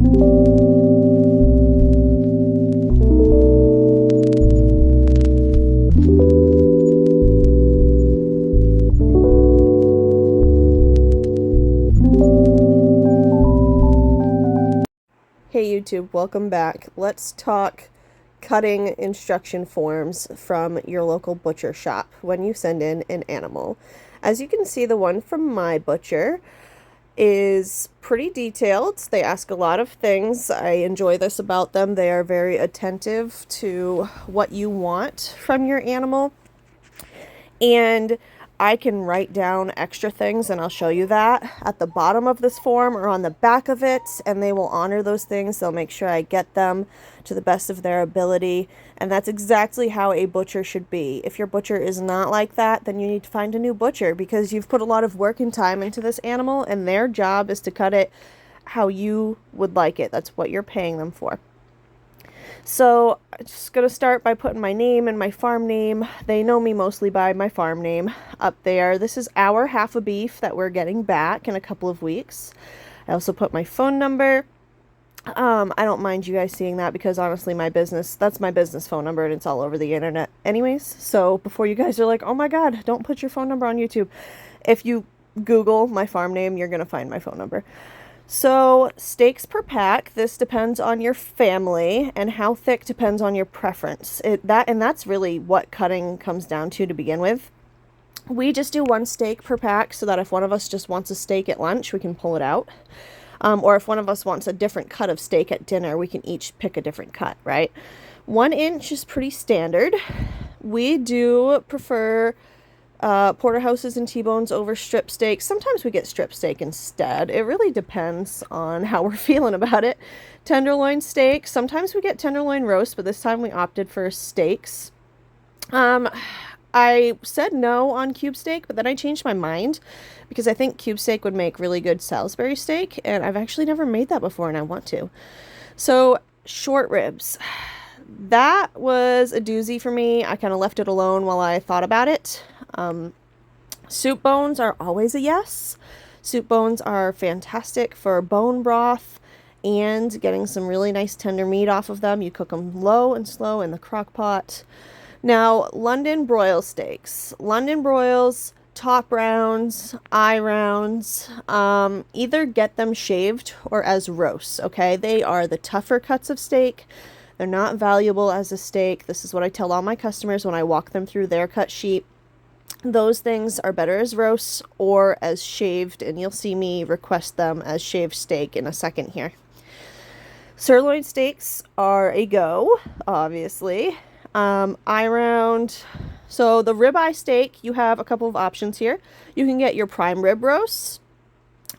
Hey YouTube, welcome back. Let's talk cutting instruction forms from your local butcher shop when you send in an animal. As you can see, the one from my butcher is pretty detailed. They ask a lot of things. I enjoy this about them. They are very attentive to what you want from your animal. And I can write down extra things, and I'll show you that at the bottom of this form or on the back of it, and they will honor those things. They'll make sure I get them to the best of their ability, and that's exactly how a butcher should be. If your butcher is not like that, then you need to find a new butcher, because you've put a lot of work and time into this animal, and their job is to cut it how you would like it. That's what you're paying them for. So I'm just going to start by putting my name and my farm name. They know me mostly by my farm name up there. This is our half a beef that we're getting back in a couple of weeks. I also put my phone number. I don't mind you guys seeing that, because honestly, that's my business phone number, and it's all over the internet anyways. So before you guys are like, oh my God, don't put your phone number on YouTube. If you Google my farm name, you're going to find my phone number. So steaks per pack, this depends on your family, and how thick depends on your preference. That's really what cutting comes down to begin with. We just do one steak per pack, so that if one of us just wants a steak at lunch, we can pull it out. Or if one of us wants a different cut of steak at dinner, we can each pick a different cut, right? 1 inch is pretty standard. We do prefer porterhouses and T-bones over strip steaks. Sometimes we get strip steak instead. It really depends on how we're feeling about it. Tenderloin steak. Sometimes we get tenderloin roast, but this time we opted for steaks. I said no on cube steak, but then I changed my mind, because I think cube steak would make really good Salisbury steak, and I've actually never made that before, and I want to. So short ribs. That was a doozy for me. I kind of left it alone while I thought about it. Soup bones are always a yes. Soup bones are fantastic for bone broth and getting some really nice tender meat off of them. You cook them low and slow in the crock pot. Now, London broil steaks. London broils, top rounds, eye rounds, either get them shaved or as roasts, okay? They are the tougher cuts of steak. They're not valuable as a steak. This is what I tell all my customers when I walk them through their cut sheet. Those things are better as roasts or as shaved, and you'll see me request them as shaved steak in a second here. Sirloin steaks are a go, obviously. Eye round. So the ribeye steak, you have a couple of options here. You can get your prime rib roasts.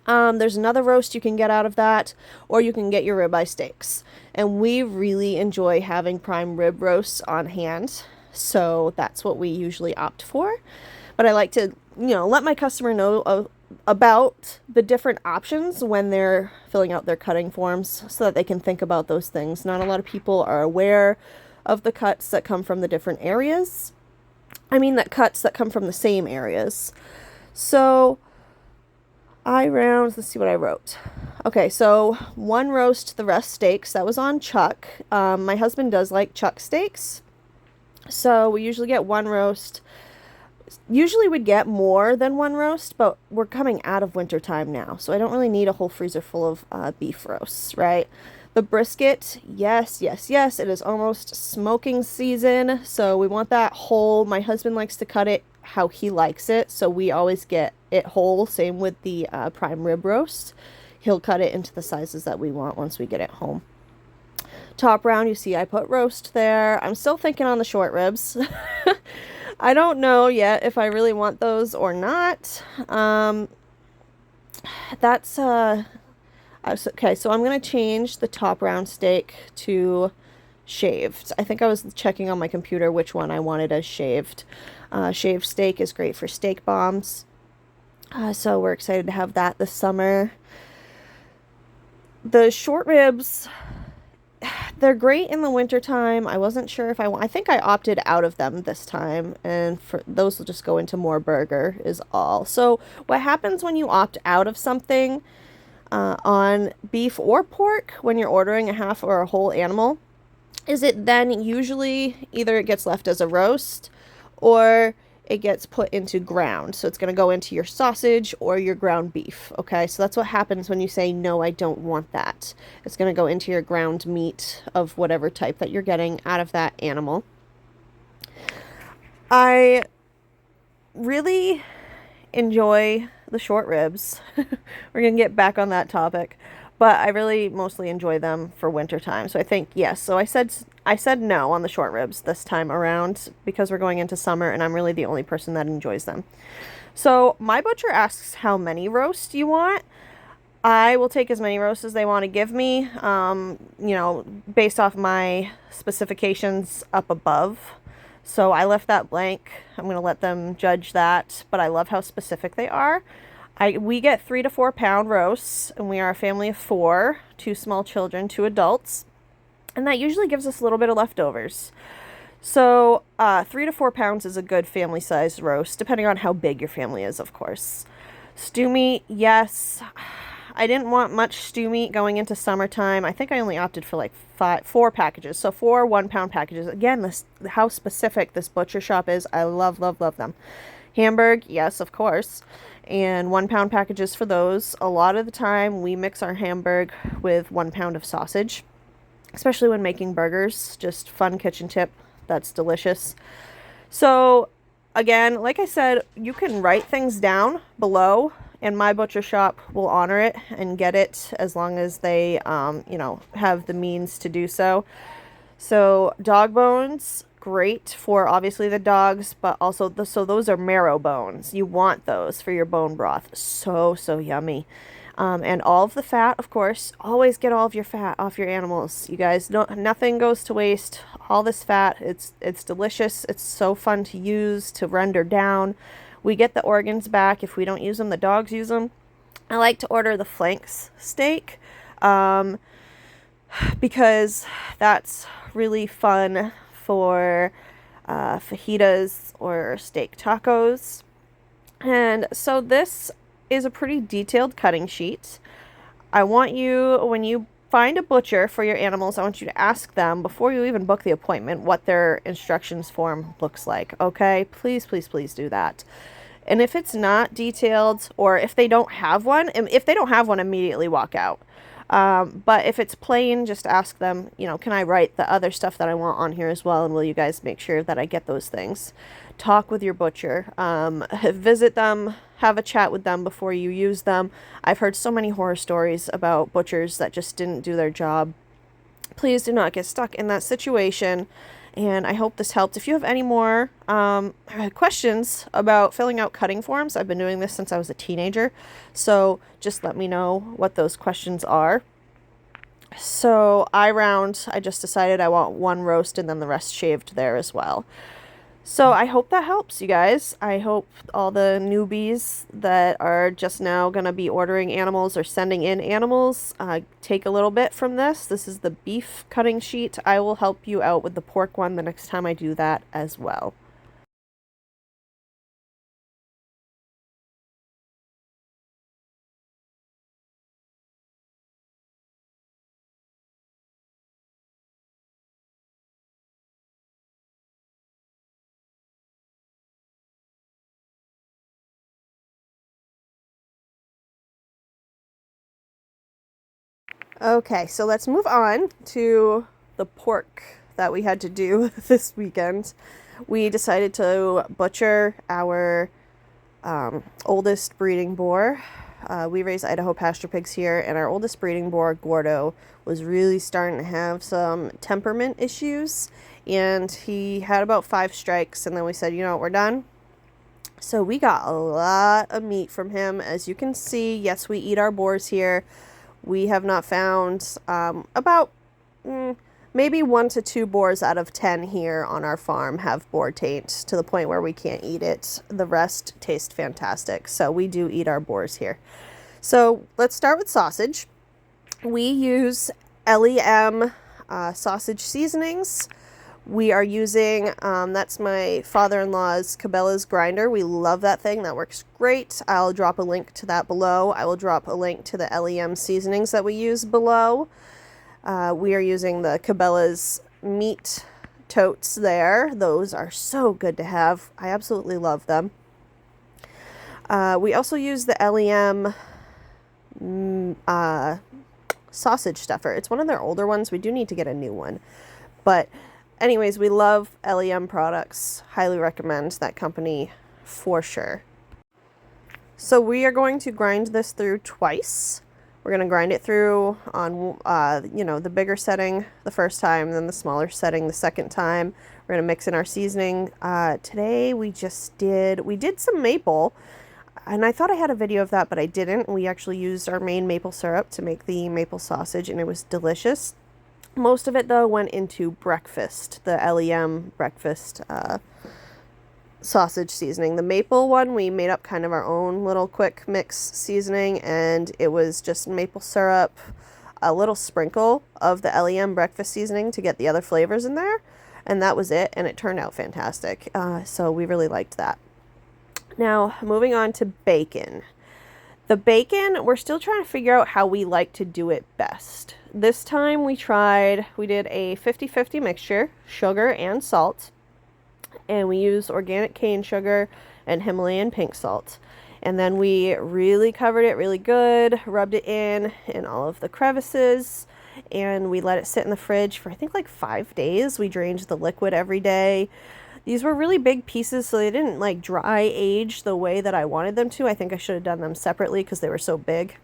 There's another roast you can get out of that, or you can get your ribeye steaks. And we really enjoy having prime rib roasts on hand, so that's what we usually opt for. But I like to, let my customer know about the different options when they're filling out their cutting forms, so that they can think about those things. Not a lot of people are aware of the cuts that come from the different areas. Cuts that come from the same areas. So eye rounds, let's see what I wrote. Okay, so 1 roast, the rest steaks. That was on chuck. My husband does like chuck steaks, so we usually get 1 roast. Usually we'd get more than 1 roast, but we're coming out of winter time now, so I don't really need a whole freezer full of beef roasts, right? The brisket, yes, it is almost smoking season, so we want that whole. My husband likes to cut it how he likes it, so we always get it whole. Same with the prime rib roast. He'll cut it into the sizes that we want once we get it home. Top round, you see I put roast there. I'm still thinking on the short ribs. I don't know yet if I really want those or not. Okay, so I'm going to change the top round steak to shaved. I think I was checking on my computer which one I wanted as shaved. Shaved steak is great for steak bombs. So we're excited to have that this summer. The short ribs, they're great in the wintertime. I wasn't sure if I think I opted out of them this time, and for those will just go into more burger is all. So what happens when you opt out of something, On beef or pork, when you're ordering a half or a whole animal, is it then usually either it gets left as a roast or it gets put into ground. So it's going to go into your sausage or your ground beef. Okay, so that's what happens when you say, no, I don't want that. It's going to go into your ground meat of whatever type that you're getting out of that animal. I really enjoy the short ribs. We're going to get back on that topic. But I really mostly enjoy them for wintertime. So I think yes. So I said no on the short ribs this time around because we're going into summer and I'm really the only person that enjoys them. So my butcher asks how many roasts you want. I will take as many roasts as they want to give me, based off my specifications up above. So I left that blank. I'm going to let them judge that, but I love how specific they are. We get 3 to 4 pound roasts, and we are a family of 4, 2 small children, 2 adults, and that usually gives us a little bit of leftovers. So 3 to 4 pounds is a good family size roast, depending on how big your family is, of course. Stew meat, yes. I didn't want much stew meat going into summertime. I think I only opted for like 4 packages, so 4 1-pound packages. Again, how specific this butcher shop is. I love, love, love them. Hamburg, yes, of course. And 1-pound packages for those. A lot of the time we mix our Hamburg with 1 pound of sausage, especially when making burgers. Just fun kitchen tip. That's delicious. So again, like I said, you can write things down below and my butcher shop will honor it and get it as long as they, have the means to do so. So dog bones, great for obviously the dogs, but also so those are marrow bones. You want those for your bone broth. So yummy. And all of the fat, of course. Always get all of your fat off your animals. You guys, nothing goes to waste. All this fat, it's delicious. It's so fun to use, to render down. We get the organs back. If we don't use them, the dogs use them. I like to order the flanks steak because that's really fun for fajitas or steak tacos. And so this is a pretty detailed cutting sheet. I want you, when you find a butcher for your animals, I want you to ask them before you even book the appointment what their instructions form looks like. Okay, please do that. And if it's not detailed, or if they don't have one, immediately walk out. But if it's plain, just ask them, can I write the other stuff that I want on here as well? And will you guys make sure that I get those things? Talk with your butcher, visit them, have a chat with them before you use them. I've heard so many horror stories about butchers that just didn't do their job. Please do not get stuck in that situation. And I hope this helped. If you have any more questions about filling out cutting forms, I've been doing this since I was a teenager. So just let me know what those questions are. So I just decided I want 1 roast and then the rest shaved there as well. So I hope that helps, you guys. I hope all the newbies that are just now going to be ordering animals or sending in animals take a little bit from this. This is the beef cutting sheet. I will help you out with the pork one the next time I do that as well. Okay, so let's move on to the pork that we had to do this weekend. We decided to butcher our oldest breeding boar. We raise Idaho pasture pigs here, and our oldest breeding boar, Gordo, was really starting to have some temperament issues, and he had about 5 strikes, and then we said, we're done. So we got a lot of meat from him. As you can see, yes, we eat our boars here. We have not found about maybe 1 to 2 boars out of 10 here on our farm have boar taint to the point where we can't eat it. The rest taste fantastic. So we do eat our boars here. So let's start with sausage. We use LEM sausage seasonings. We are using, that's my father-in-law's Cabela's grinder. We love that thing. That works great. I'll drop a link to that below. I will drop a link to the LEM seasonings that we use below. We are using the Cabela's meat totes there. Those are so good to have. I absolutely love them. We also use the LEM sausage stuffer. It's one of their older ones. We do need to get a new one. But anyways, we love LEM products. Highly recommend that company for sure. So we are going to grind this through twice. We're going to grind it through on, the bigger setting the first time, then the smaller setting the second time. We're going to mix in our seasoning. Today we did some maple, and I thought I had a video of that, but I didn't. We actually used our main maple syrup to make the maple sausage, and it was delicious. Most of it, though, went into breakfast, the LEM breakfast sausage seasoning. The maple one, we made up kind of our own little quick mix seasoning, and it was just maple syrup, a little sprinkle of the LEM breakfast seasoning to get the other flavors in there, and that was it, and it turned out fantastic. So we really liked that. Now, moving on to bacon. The bacon, we're still trying to figure out how we like to do it best. This time we did a 50-50 mixture, sugar and salt, and we used organic cane sugar and Himalayan pink salt. And then we really covered it really good, rubbed it in all of the crevices, and we let it sit in the fridge for I think like 5 days. We drained the liquid every day. These were really big pieces, so they didn't like dry age the way that I wanted them to. I think I should have done them separately because they were so big.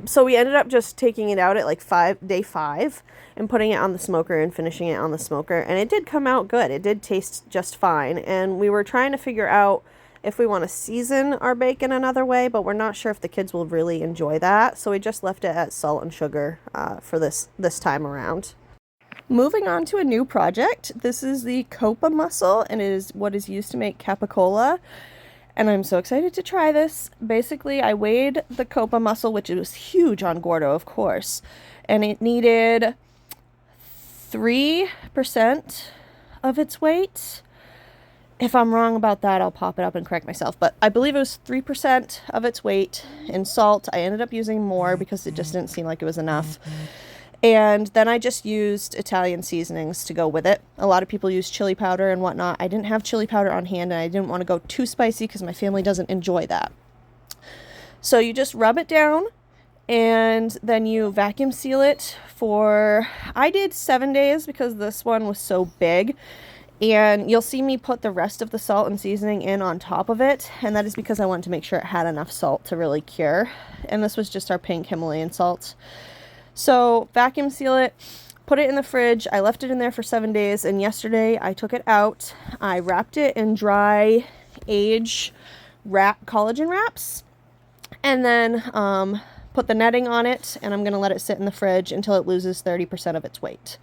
So we ended up just taking it out at like day 5 and putting it on the smoker and finishing it on the smoker. And it did come out good. It did taste just fine. And we were trying to figure out if we want to season our bacon another way, but we're not sure if the kids will really enjoy that. So we just left it at salt and sugar for this time around. Moving on to a new project. This is the copa mussel, and it is what is used to make capicola. And I'm so excited to try this. Basically, I weighed the copa mussel, which was huge on Gordo, of course, and it needed 3% of its weight. If I'm wrong about that, I'll pop it up and correct myself, but I believe it was 3% of its weight in salt. I ended up using more because it just didn't seem like it was enough. And then I just used Italian seasonings to go with it. A lot of people use chili powder and whatnot. I didn't have chili powder on hand, and I didn't want to go too spicy because my family doesn't enjoy that. So you just rub it down, and then you vacuum seal it for, I did 7 days because this one was so big. And you'll see me put the rest of the salt and seasoning in on top of it, and that is because I wanted to make sure it had enough salt to really cure. And this was just our pink Himalayan salt. So vacuum seal it, put it in the fridge. I left it in there for 7 days, and yesterday I took it out. I wrapped it in dry age collagen wraps, and then put the netting on it, and I'm going to let it sit in the fridge until it loses 30% of its weight.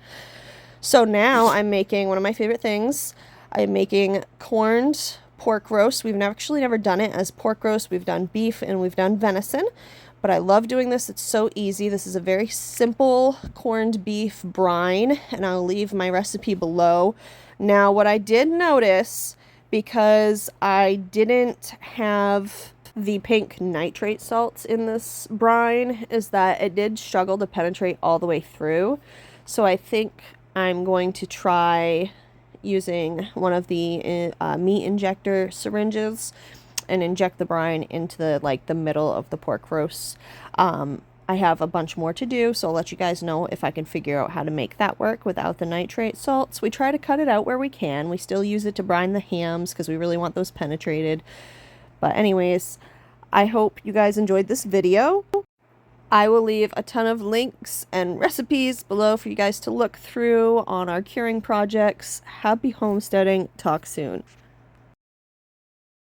So now I'm making one of my favorite things. I'm making corned pork roast. We've actually never done it as pork roast. We've done beef and we've done venison. But I love doing this. It's so easy. This is a very simple corned beef brine, and I'll leave my recipe below. Now, what I did notice, because I didn't have the pink nitrate salts in this brine, is that it did struggle to penetrate all the way through. So I think I'm going to try using one of the meat injector syringes and inject the brine into the middle of the pork roast. I have a bunch more to do, so I'll let you guys know if I can figure out how to make that work without the nitrate salts. We try to cut it out where we can. We still use it to brine the hams because we really want those penetrated. But anyways, I hope you guys enjoyed this video. I will leave a ton of links and recipes below for you guys to look through on our curing projects. Happy homesteading. Talk soon.